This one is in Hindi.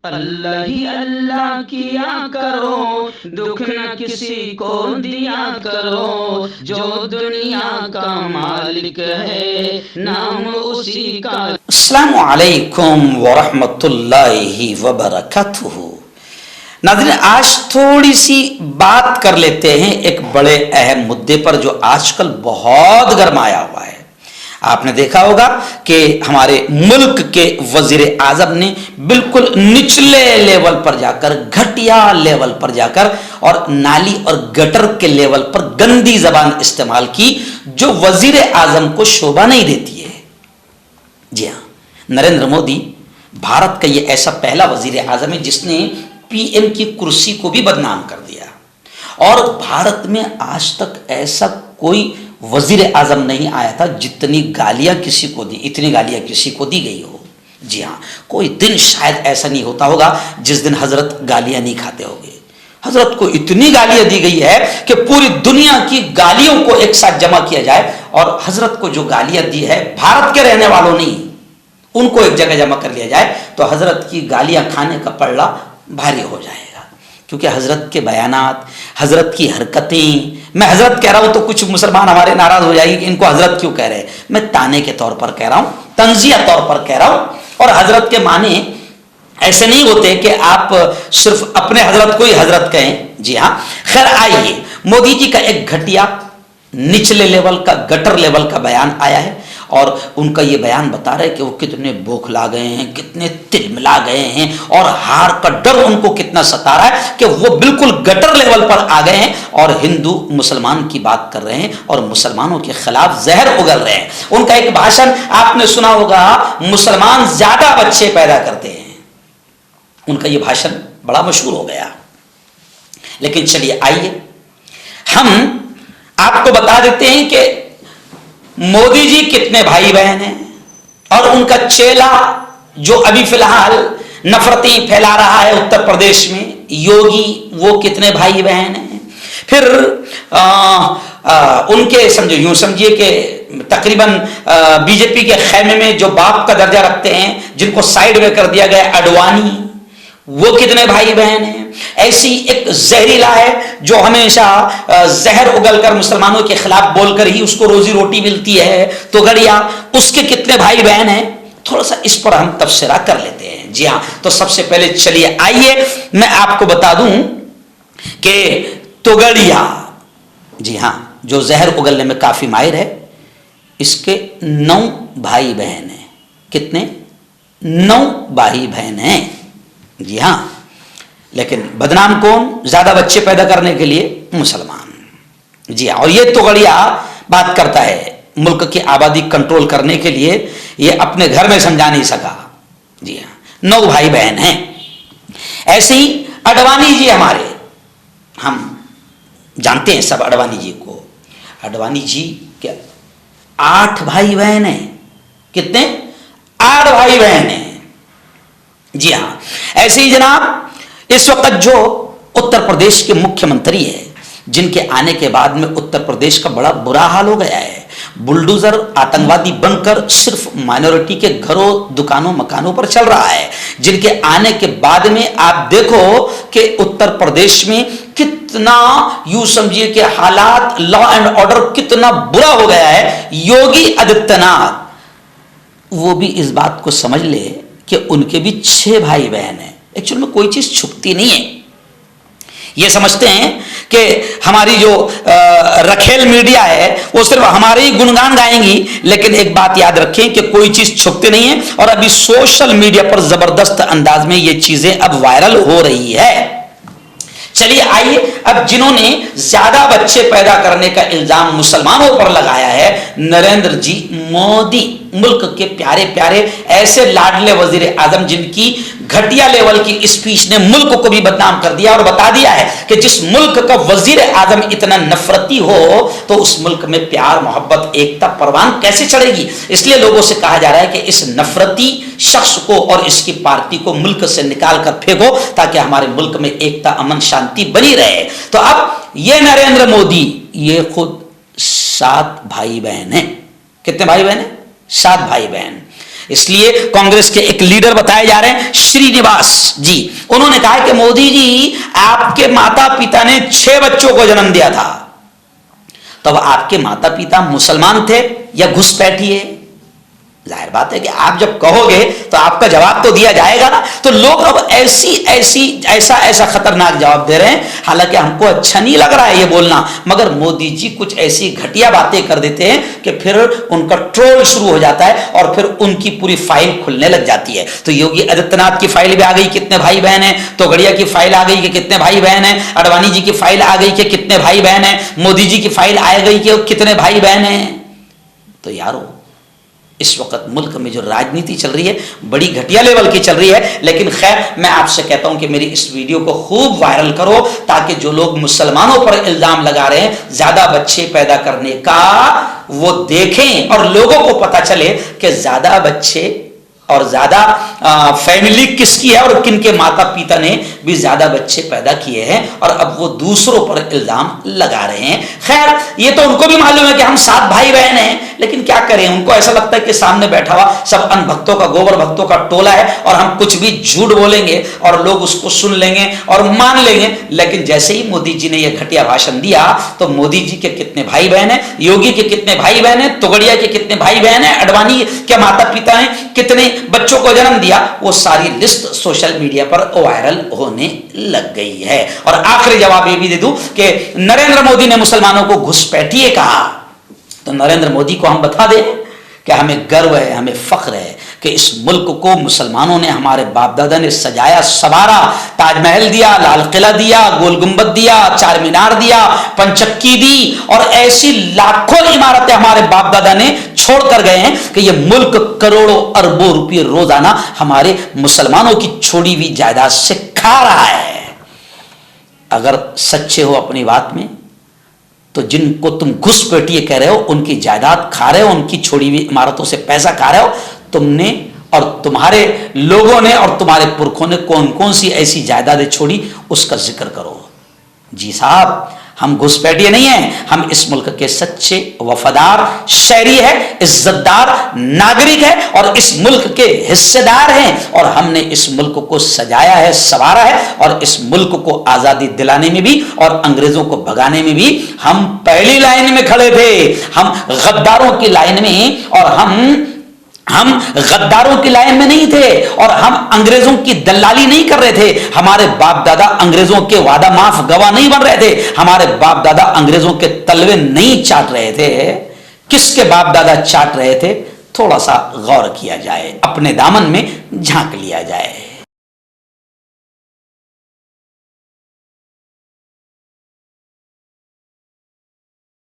अल्लाह ही अल्लाह किया करो, दुख न किसी को दिया करो, जो दुनिया का मालिक है नाम उसी का। अस्सलामु अलैकुम वरहमतुल्लाहि वबरकातुहू। नाज़रीन, आज थोड़ी सी बात कर लेते हैं एक बड़े अहम मुद्दे पर जो आजकल बहुत गरमाया हुआ है। आपने देखा होगा कि हमारे मुल्क के वजीर आजम ने बिल्कुल निचले लेवल पर जाकर, घटिया लेवल पर जाकर और नाली और गटर के लेवल पर गंदी जबान इस्तेमाल की जो वजीर आजम को शोभा नहीं देती है। जी हाँ, नरेंद्र मोदी भारत का ये ऐसा पहला वजीर आजम है जिसने पीएम की कुर्सी को भी बदनाम कर दिया। और भारत में आज तक ऐसा कोई वजीर आजम नहीं आया था जितनी गालियां किसी को दी, इतनी गालियां किसी को दी गई हो। जी हाँ, कोई दिन शायद ऐसा नहीं होता होगा जिस दिन हजरत गालियां नहीं खाते होंगे। हजरत को इतनी गालियां दी गई है कि पूरी दुनिया की गालियों को एक साथ जमा किया जाए और हजरत को जो गालियां दी है भारत के रहने वालों नहीं, उनको एक जगह जमा कर लिया जाए तो हजरत की गालियां खाने का पलड़ा भारी हो जाएगा। क्योंकि हजरत के बयानात, हजरत की हरकतें, मैं हजरत कह रहा हूं तो कुछ मुसलमान हमारे नाराज हो जाएंगे कि इनको हजरत क्यों कह रहे हैं। मैं ताने के तौर पर कह रहा हूं, तंजिया तौर पर कह रहा हूं। और हजरत के माने ऐसे नहीं होते कि आप सिर्फ अपने हजरत को ही हजरत कहें। जी हाँ, खैर आइए, मोदी जी का एक घटिया निचले लेवल का, गटर लेवल का बयान आया है और उनका ये बयान बता रहे कि वो कितने बौखला गए हैं, कितने तिलमिला गए हैं और हार का डर उनको कितना सता रहा है कि वो बिल्कुल गटर लेवल पर आ गए हैं और हिंदू मुसलमान की बात कर रहे हैं और मुसलमानों के खिलाफ जहर उगल रहे हैं। उनका एक भाषण आपने सुना होगा, मुसलमान ज्यादा बच्चे पैदा करते हैं। उनका ये भाषण बड़ा मशहूर हो गया। लेकिन चलिए आइए हम आपको बता देते हैं कि मोदी जी कितने भाई बहन हैं और उनका चेला जो अभी फिलहाल नफरतें फैला रहा है उत्तर प्रदेश में, योगी, वो कितने भाई बहन हैं। फिर उनके समझो, यूं समझिए कि तकरीबन बीजेपी के खैमे में जो बाप का दर्जा रखते हैं, जिनको साइड में कर दिया गया, अडवाणी, वो कितने भाई बहन हैं। ऐसी एक जहरीला है जो हमेशा जहर उगलकर मुसलमानों के खिलाफ बोलकर ही उसको रोजी रोटी मिलती है, तो गड़िया, उसके कितने भाई बहन हैं। थोड़ा सा इस पर हम तबसरा कर लेते हैं। जी हाँ, तो सबसे पहले चलिए आइए मैं आपको बता दूं कि तोगड़िया, जी हाँ, जो जहर उगलने में काफी माहिर है, इसके 9 भाई बहन हैं। कितने? 9 भाई बहन हैं। जी हाँ, लेकिन बदनाम कौन? ज्यादा बच्चे पैदा करने के लिए मुसलमान। जी हाँ, और ये तोगड़िया बात करता है मुल्क की आबादी कंट्रोल करने के लिए, ये अपने घर में समझा नहीं सका। जी हाँ, 9 भाई बहन हैं। ऐसे ही अडवाणी जी हमारे, हम जानते हैं सब अडवाणी जी को। अडवाणी जी के 8 भाई बहन हैं। कितने? 8 भाई बहन हैं। जी हाँ, ऐसे ही जनाब इस वक्त जो उत्तर प्रदेश के मुख्यमंत्री है, जिनके आने के बाद में उत्तर प्रदेश का बड़ा बुरा हाल हो गया है। बुलडोजर आतंकवादी बनकर सिर्फ माइनॉरिटी के घरों, दुकानों, मकानों पर चल रहा है। जिनके आने के बाद में आप देखो कि उत्तर प्रदेश में कितना, यूं समझिए कि हालात, लॉ एंड ऑर्डर कितना बुरा हो गया है। योगी आदित्यनाथ वो भी इस बात को समझ ले कि उनके भी 6 भाई बहन हैं। एक्चुअल में कोई चीज छुपती नहीं है। ये समझते हैं कि हमारी जो रखेल मीडिया है वो सिर्फ हमारे ही गुणगान गाएंगी, लेकिन एक बात याद रखें कि कोई चीज छुपती नहीं है। और अभी सोशल मीडिया पर जबरदस्त अंदाज में ये चीजें अब वायरल हो रही है। चलिए आइए, अब जिन्होंने ज्यादा बच्चे पैदा करने का इल्जाम मुसलमानों पर लगाया है, नरेंद्र जी मोदी, मुल्क के प्यारे प्यारे ऐसे लाडले वजीर आजम जिनकी घटिया लेवल की स्पीच ने मुल्क को भी बदनाम कर दिया और बता दिया है कि जिस मुल्क का वजीर आजम इतना नफरती हो तो उस मुल्क में प्यार, मोहब्बत, एकता परवान कैसे चढ़ेगी। इसलिए लोगों से कहा जा रहा है कि इस नफरती शख्स को और इसकी पार्टी को मुल्क से निकाल कर फेंको ताकि हमारे मुल्क में एकता, अमन, शांति बनी रहे। तो अब ये नरेंद्र मोदी, ये खुद 7 भाई बहन हैं। कितने भाई बहन हैं? 7 भाई बहन। इसलिए कांग्रेस के एक लीडर बताए जा रहे हैं, श्रीनिवास जी, उन्होंने कहा कि मोदी जी, आपके माता पिता ने 6 बच्चों को जन्म दिया था, तब आपके माता पिता मुसलमान थे या घुसपैठिए? जाहिर बात है कि आप जब कहोगे तो आपका जवाब तो दिया जाएगा ना। तो लोग अब ऐसा खतरनाक जवाब दे रहे हैं। हालांकि हमको अच्छा नहीं लग रहा है ये बोलना, मगर मोदी जी कुछ ऐसी घटिया बातें कर देते हैं कि फिर उनका ट्रोल शुरू हो जाता है और फिर उनकी पूरी फाइल खुलने लग जाती है। तो योगी आदित्यनाथ की फाइल भी आ गई, कितने भाई बहन हैं, तोगड़िया की फाइल आ गई कि कितने भाई बहन हैं, अडवाणी जी की फाइल आ गई कि कितने भाई बहन हैं, मोदी जी की फाइल आ गई कि कितने भाई बहन हैं। तो यारो, इस वक्त मुल्क में जो राजनीति चल रही है बड़ी घटिया लेवल की चल रही है। लेकिन खैर, मैं आपसे कहता हूं कि मेरी इस वीडियो को खूब वायरल करो, ताकि जो लोग मुसलमानों पर इल्जाम लगा रहे हैं ज्यादा बच्चे पैदा करने का, वो देखें और लोगों को पता चले कि ज्यादा बच्चे और ज्यादा फैमिली किसकी है और किनके माता पिता ने भी ज्यादा बच्चे पैदा किए हैं, और अब वो दूसरों पर इल्जाम लगा रहे हैं। खैर, ये तो उनको भी मालूम है कि हम 7 भाई बहन हैं, लेकिन क्या करें, उनको ऐसा लगता है कि सामने बैठा हुआ सब अनभक्तों का, गोबर भक्तों का टोला है और हम कुछ भी झूठ बोलेंगे और लोग उसको सुन लेंगे और मान लेंगे। लेकिन जैसे ही मोदी जी ने यह घटिया भाषण दिया, तो मोदी जी के कितने भाई बहन हैं, योगी के कितने भाई बहन हैं, तोगड़िया के कितने भाई बहन हैं, अडवाणी के माता पिता ने कितने बच्चों को जन्म दिया, वो सारी लिस्ट सोशल मीडिया पर वायरल होने लग गई है। और आखिरी जवाब ये भी दे दूं कि नरेंद्र मोदी ने मुसलमानों को घुसपैठिए कहा, तो नरेंद्र मोदी को हम बता दें कि हमें गर्व है, हमें फख्र है कि इस मुल्क को मुसलमानों ने, हमारे बाप दादा ने सजाया सवारा, ताजमहल दिया, लाल किला दिया, गोल गुंबद दिया, चार मीनार दिया, पंचक्की दी, और ऐसी लाखों इमारतें हमारे बाप दादा ने छोड़ कर गए हैं कि यह मुल्क करोड़ों अरबों रुपये रोजाना हमारे मुसलमानों की छोड़ी हुई जायदाद से खा रहा है। अगर सच्चे हो अपनी बात में, तो जिनको तुम घुसपैठिए कह रहे हो, उनकी जायदाद खा रहे हो, उनकी छोड़ी हुई इमारतों से पैसा खा रहे हो, तुमने और तुम्हारे लोगों ने और तुम्हारे पुरखों ने कौन कौन सी ऐसी जायदादें छोड़ी, उसका जिक्र करो। जी साहब, हम घुसपैठिए नहीं हैं, हम इस मुल्क के सच्चे वफादार शहरी है, इज्जतदार नागरिक है और इस मुल्क के हिस्सेदार हैं। और हमने इस मुल्क को सजाया है, संवारा है, और इस मुल्क को आजादी दिलाने में भी और अंग्रेजों को भगाने में भी हम पहली लाइन में खड़े थे। हम गद्दारों की लाइन में, और हम गद्दारों की लाइन में नहीं थे, और हम अंग्रेजों की दलाली नहीं कर रहे थे। हमारे बाप दादा अंग्रेजों के वादा माफ गवाह नहीं बन रहे थे। हमारे बाप दादा अंग्रेजों के तलवे नहीं चाट रहे थे। किसके बाप दादा चाट रहे थे, थोड़ा सा गौर किया जाए, अपने दामन में झांक लिया जाए।